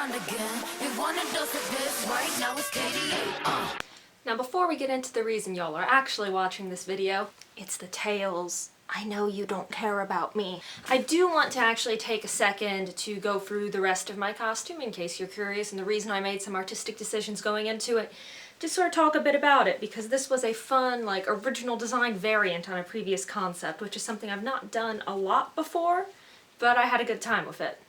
around again. You want a dose of this right now? It's KDA. Now before we get into the reason y'all are actually watching this video, it's the tails. I know you don't care about me. I do want to actually take a second to go through the rest of my costume in case you're curious, and the reason I made some artistic decisions going into it. Just sort of talk a bit about it, because this was a fun, like, original design variant on a previous concept, which is something I've not done a lot before, but I had a good time with it.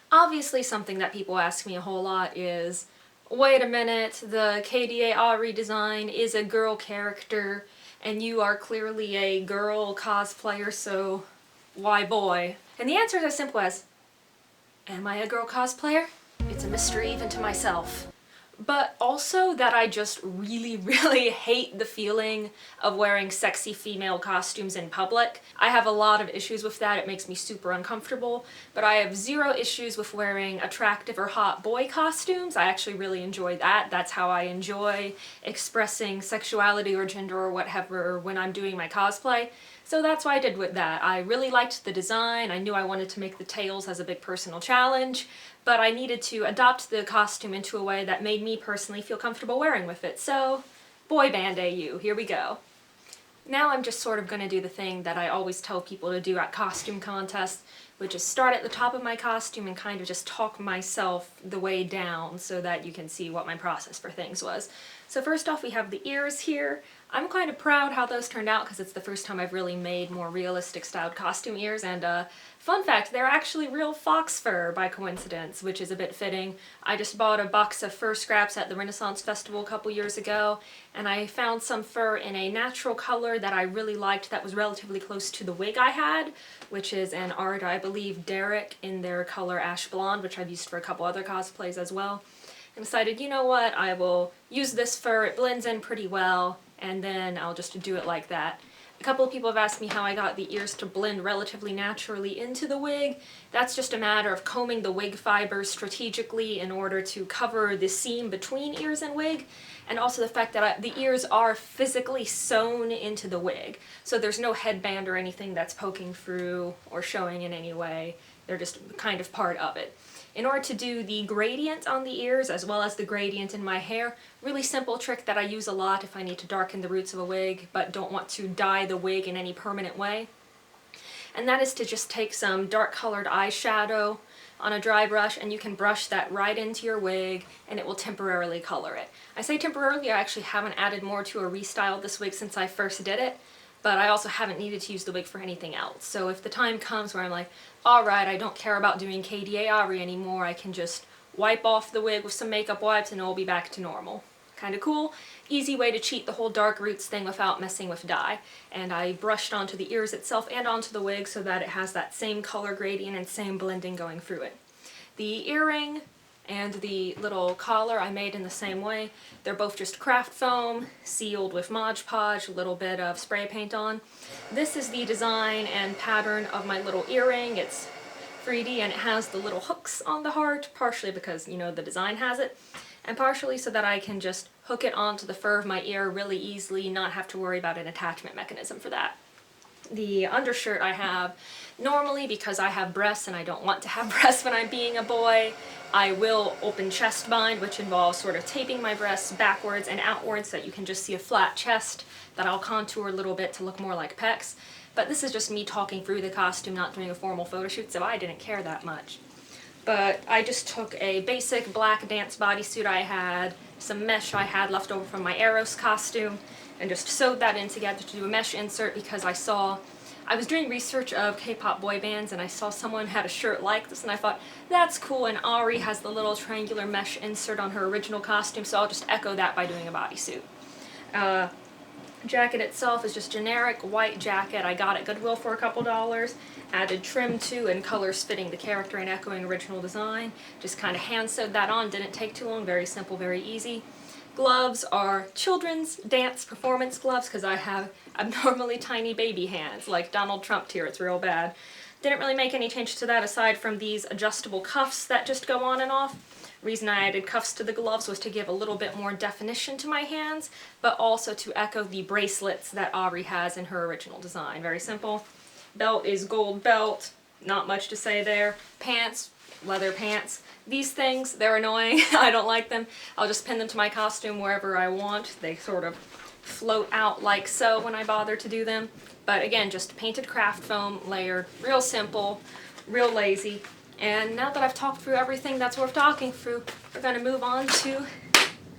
Obviously something that people ask me a whole lot is, wait a minute, the KDA Ahri design is a girl character, and you are clearly a girl cosplayer, so why boy? And the answer is as simple as, am I a girl cosplayer? It's a mystery even to myself. But also that I just really hate the feeling of wearing sexy female costumes in public. I have a lot of issues with that. It makes me super uncomfortable, but I have zero issues with wearing attractive or hot boy costumes. I actually really enjoy that. That's how I enjoy expressing sexuality or gender or whatever when I'm doing my cosplay. So that's what I did with that. I really liked the design. I knew I wanted to make the tails as a big personal challenge, but I needed to adopt the costume into a way that made me personally feel comfortable wearing with it. So, boy band AU, here we go. Now I'm just sort of going to do the thing that I always tell people to do at costume contests, which is start at the top of my costume and kind of just talk myself the way down so that you can see what my process for things was. So first off, we have the ears here. I'm kind of proud how those turned out because it's the first time I've really made more realistic styled costume ears, and fun fact, they're actually real fox fur by coincidence, which is a bit fitting. I just bought a box of fur scraps at the Renaissance Festival a couple years ago, and I found some fur in a natural color that I really liked that was relatively close to the wig I had, which is an art, I believe, Derek in their color Ash Blonde, which I've used for a couple other cosplays as well. And decided, you know what, I will use this fur, it blends in pretty well, and then I'll just do it like that. A couple of people have asked me how I got the ears to blend relatively naturally into the wig. That's just a matter of combing the wig fibers strategically in order to cover the seam between ears and wig, and also the fact that the ears are physically sewn into the wig. So there's no headband or anything that's poking through or showing in any way. They're just kind of part of it. In order to do the gradient on the ears as well as the gradient in my hair, really simple trick that I use a lot if I need to darken the roots of a wig but don't want to dye the wig in any permanent way. And that is to just take some dark colored eyeshadow on a dry brush, and you can brush that right into your wig and it will temporarily color it. I say temporarily, I actually haven't added more to or restyled this wig since I first did it, but I also haven't needed to use the wig for anything else. So if the time comes where I'm like, alright, I don't care about doing KDA Ahri anymore, I can just wipe off the wig with some makeup wipes and it'll be back to normal. Kinda cool. Easy way to cheat the whole dark roots thing without messing with dye. And I brushed onto the ears itself and onto the wig so that it has that same color gradient and same blending going through it. The earring and the little collar I made in the same way. They're both just craft foam, sealed with Mod Podge, a little bit of spray paint on. This is the design and pattern of my little earring. It's 3D and it has the little hooks on the heart, partially because, you know, the design has it, and partially so that I can just hook it onto the fur of my ear really easily, not have to worry about an attachment mechanism for that. The undershirt I have, normally because I have breasts and I don't want to have breasts when I'm being a boy, I will open chest bind, which involves sort of taping my breasts backwards and outwards so that you can just see a flat chest that I'll contour a little bit to look more like pecs. But this is just me talking through the costume, not doing a formal photo shoot, so I didn't care that much. But I just took a basic black dance bodysuit I had, some mesh I had left over from my Eros costume, and just sewed that in together to do a mesh insert because I was doing research of K-pop boy bands and I saw someone had a shirt like this and I thought, that's cool, and Ahri has the little triangular mesh insert on her original costume, so I'll just echo that by doing a bodysuit. Jacket itself is just generic white jacket. I got at Goodwill for a couple dollars. Added trim to and colors fitting the character and echoing original design. Just kind of hand sewed that on, didn't take too long, very simple, very easy. Gloves are children's dance performance gloves because I have abnormally tiny baby hands, like Donald Trump here, it's real bad. Didn't really make any change to that aside from these adjustable cuffs that just go on and off. Reason I added cuffs to the gloves was to give a little bit more definition to my hands, but also to echo the bracelets that Ahri has in her original design. Very simple. Belt is gold belt, not much to say there. Pants, leather pants. These things, they're annoying. I don't like them. I'll just pin them to my costume wherever I want. They sort of float out like so when I bother to do them. But again, just painted craft foam layered, real simple, real lazy. And now that I've talked through everything that's worth talking through, we're gonna move on to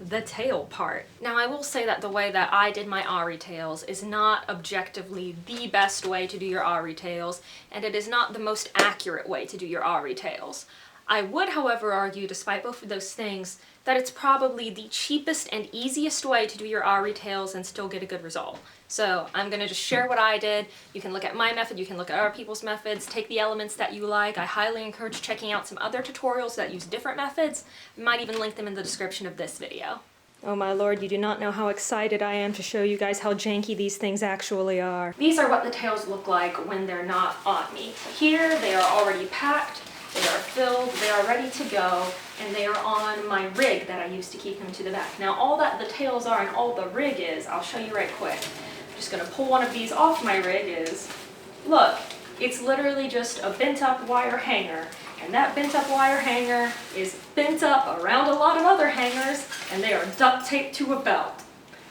the tail part. Now I will say that the way that I did my Ahri tails is not objectively the best way to do your Ahri tails, and it is not the most accurate way to do your Ahri tails. I would, however, argue, despite both of those things, that it's probably the cheapest and easiest way to do your Ahri tails and still get a good result. So I'm gonna just share what I did. You can look at my method, you can look at other people's methods, take the elements that you like. I highly encourage checking out some other tutorials that use different methods. I might even link them in the description of this video. Oh my lord, you do not know how excited I am to show you guys how janky these things actually are. These are what the tails look like when they're not on me. Here, they are already packed, they are filled, they are ready to go, and they are on my rig that I use to keep them to the back. Now all that the tails are and all the rig is, I'll show you right quick. I'm just gonna pull one of these off my rig is, look, it's literally just a bent up wire hanger. And that bent up wire hanger is bent up around a lot of other hangers, and they are duct taped to a belt.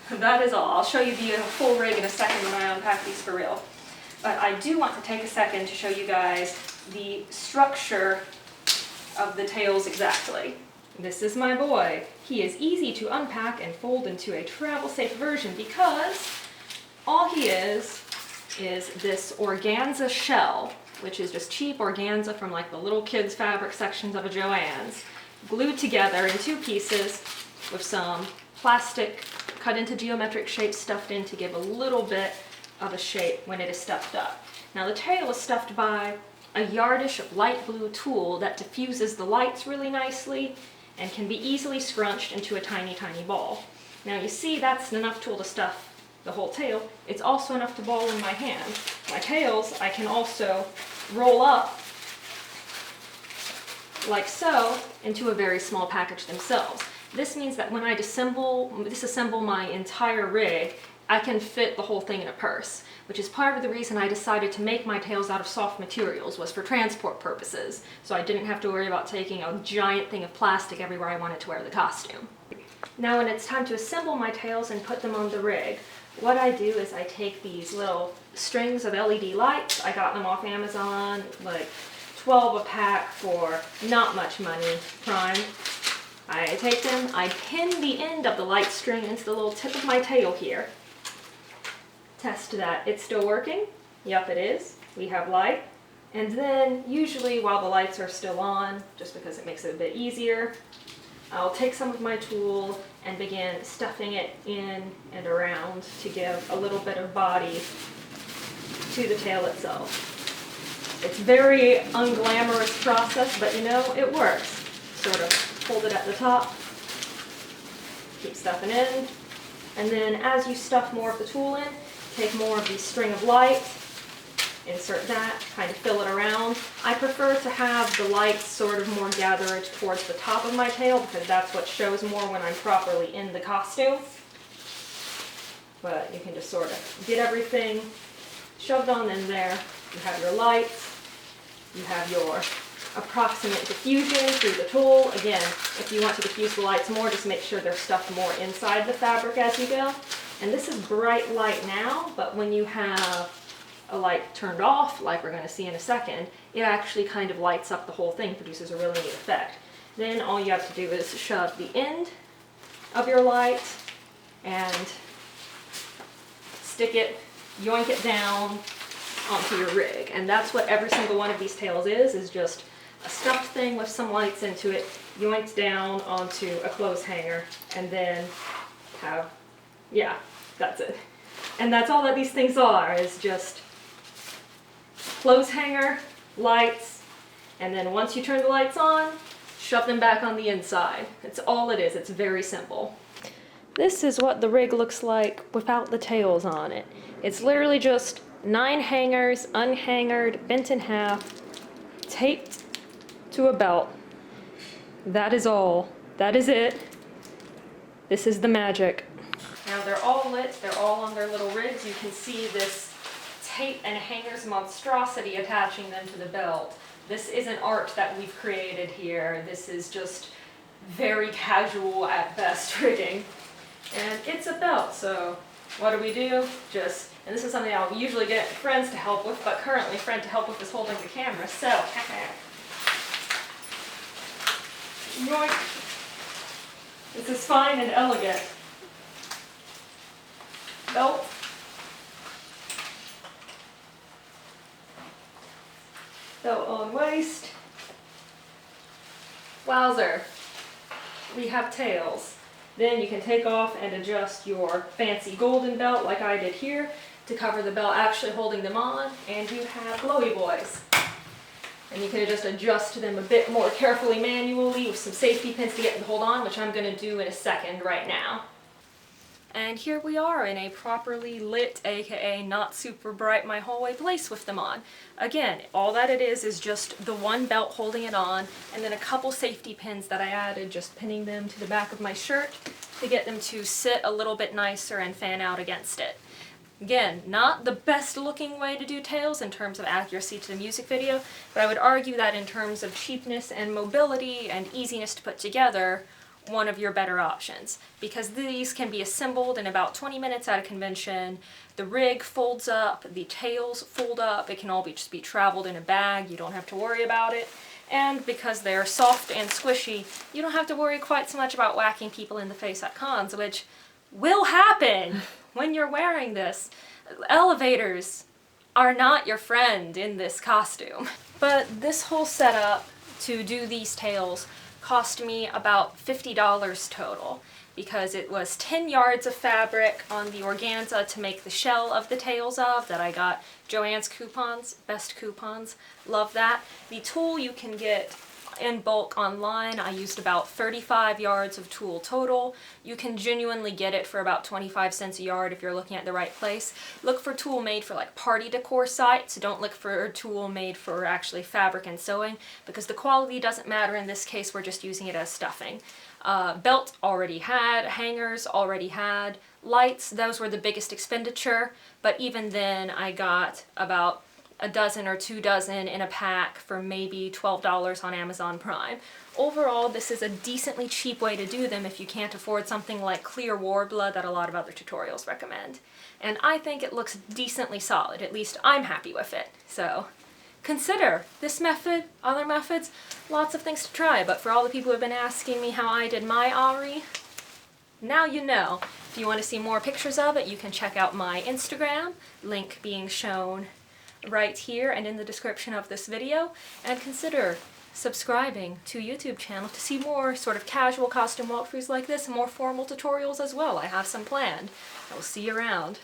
That is all. I'll show you the full rig in a second when I unpack these for real. But I do want to take a second to show you guys the structure of the tails exactly. This is my boy. He is easy to unpack and fold into a travel-safe version because all he is this organza shell, which is just cheap organza from like the little kids fabric sections of a Joann's, glued together in two pieces with some plastic cut into geometric shapes stuffed in to give a little bit of a shape when it is stuffed up. Now the tail is stuffed by a yardish light blue tulle that diffuses the lights really nicely and can be easily scrunched into a tiny, tiny ball. Now you see that's enough tulle to stuff the whole tail. It's also enough to ball in my hand. My tails I can also roll up like so into a very small package themselves. This means that when I disassemble my entire rig, I can fit the whole thing in a purse, which is part of the reason I decided to make my tails out of soft materials, was for transport purposes, so I didn't have to worry about taking a giant thing of plastic everywhere I wanted to wear the costume. Now when it's time to assemble my tails and put them on the rig, what I do is I take these little strings of LED lights. I got them off Amazon, like 12 a pack for not much money, Prime. I take them, I pin the end of the light string into the little tip of my tail here. Test that it's still working. Yep, it is. We have light. And then usually while the lights are still on, just because it makes it a bit easier, I'll take some of my tulle and begin stuffing it in and around to give a little bit of body to the tail itself. It's a very unglamorous process, but you know, it works. Sort of hold it at the top, keep stuffing in, and then as you stuff more of the tulle in, take more of the string of light, insert that, kind of fill it around. I prefer to have the lights sort of more gathered towards the top of my tail because that's what shows more when I'm properly in the costume. But you can just sort of get everything shoved on in there. You have your lights, you have your approximate diffusion through the tulle. Again, if you want to diffuse the lights more, just make sure they're stuffed more inside the fabric as you go. And this is bright light now, but when you have a light turned off, like we're going to see in a second, it actually kind of lights up the whole thing, produces a really neat effect. Then all you have to do is shove the end of your light and stick it, yoink it down onto your rig. And that's what every single one of these tails is just a stuffed thing with some lights into it, yoinked down onto a clothes hanger, and then have, yeah, that's it. And that's all that these things are, is just clothes hanger, lights, and then once you turn the lights on, shove them back on the inside. It's all it is. It's very simple. This is what the rig looks like without the tails on it. It's literally just 9 hangers, unhangered, bent in half, taped to a belt. That is all. That is it. This is the magic. Now they're all lit, they're all on their little rigs. You can see this tape and hangers monstrosity attaching them to the belt. This isn't art that we've created here. This is just very casual at best rigging. And it's a belt, so what do? And this is something I'll usually get friends to help with, but currently friend to help with is holding the camera, so yoink. This is fine and elegant. Belt. Belt on waist. Wowzer. We have tails. Then you can take off and adjust your fancy golden belt like I did here to cover the belt actually holding them on, and you have glowy boys. And you can just adjust them a bit more carefully manually with some safety pins to get them to hold on, which I'm going to do in a second right now. And here we are in a properly lit, aka not super bright my hallway place with them on. Again, all that it is just the one belt holding it on, and then a couple safety pins that I added, just pinning them to the back of my shirt to get them to sit a little bit nicer and fan out against it. Again, not the best looking way to do tails in terms of accuracy to the music video, but I would argue that in terms of cheapness and mobility and easiness to put together, one of your better options, because these can be assembled in about 20 minutes at a convention. The rig folds up, the tails fold up, it can all just be traveled in a bag, you don't have to worry about it. And because they're soft and squishy, you don't have to worry quite so much about whacking people in the face at cons, which will happen when you're wearing this. Elevators are not your friend in this costume. But this whole setup to do these tails cost me about $50 total, because it was 10 yards of fabric on the organza to make the shell of the tails of that I got Joann's coupons, best coupons, love that. The tulle you can get in bulk online. I used about 35 yards of tulle total. You can genuinely get it for about 25 cents a yard if you're looking at the right place. Look for tulle made for like party decor sites. Don't look for tulle made for actually fabric and sewing, because the quality doesn't matter in this case. We're just using it as stuffing. Belt already had, hangers already had, lights, those were the biggest expenditure, but even then I got about a dozen or 2 dozen in a pack for maybe $12 on Amazon Prime. Overall, this is a decently cheap way to do them if you can't afford something like clear Warbler that a lot of other tutorials recommend. And I think it looks decently solid, at least I'm happy with it. So consider this method, other methods, lots of things to try, but for all the people who have been asking me how I did my Ahri, now you know. If you want to see more pictures of it, you can check out my Instagram, link being shown right here and in the description of this video, and consider subscribing to YouTube channel to see more sort of casual costume walkthroughs like this and more formal tutorials as well. I have some planned. I will see you around.